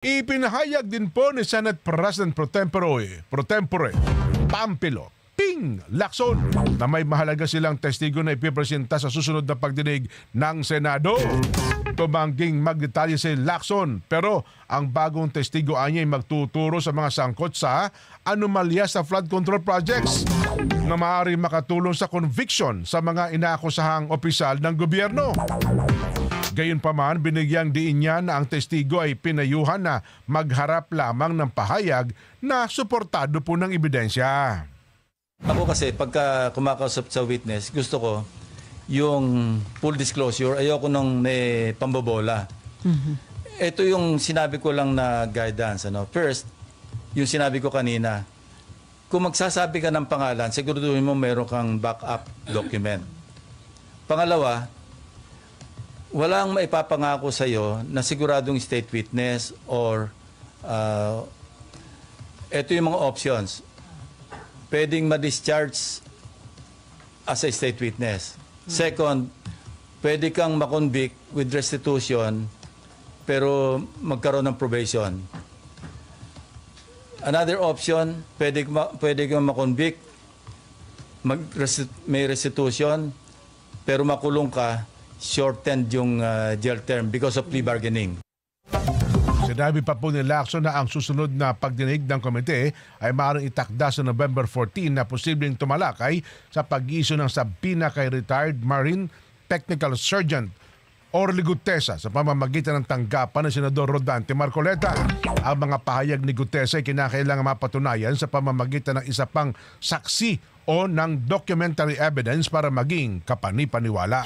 Ipinahayag din po ni Senate President Pro Tempore Pampilo Ping Lacson na may mahalaga silang testigo na ipipresenta sa susunod na pagdinig ng Senado. Tumangging magdetalye si Lacson, pero ang bagong testigo ay magtuturo sa mga sangkot sa anomalya sa flood control projects na maaari makatulong sa conviction sa mga inaakusahang opisyal ng gobyerno. Gayunpaman, binigyang diin niya na ang testigo ay pinayuhan na magharap lamang ng pahayag na suportado po ng ebidensya. Ako kasi pagka kumakausap sa witness, gusto ko yung full disclosure, ayoko nang may pambobola. Ito yung sinabi ko lang na guidance. First, yung sinabi ko kanina, kung magsasabi ka ng pangalan, siguraduhin mo meron kang backup document. Pangalawa, walang maipapangako sa iyo na siguradong state witness or ito yung mga options. Pwedeng ma-discharge as a state witness. Second, pwede kang makonvict with restitution pero magkaroon ng probation. Another option, pwede kang makonvict, may restitution pero makulong ka, shortened yung jail term because of plea bargaining. Sinabi pa po ni Lacson na ang susunod na pagdinig ng komite ay maaaring itakda sa November 14 na posibleng tumalakay sa pag-iisyu ng sabina kay retired Marine Technical Sergeant Orly Gutesa sa pamamagitan ng tanggapan ng Senador Rodante Marcoleta. Ang mga pahayag ni Gutesa ay kinakailangan mapatunayan sa pamamagitan ng isa pang saksi o ng documentary evidence para maging kapani-paniwala.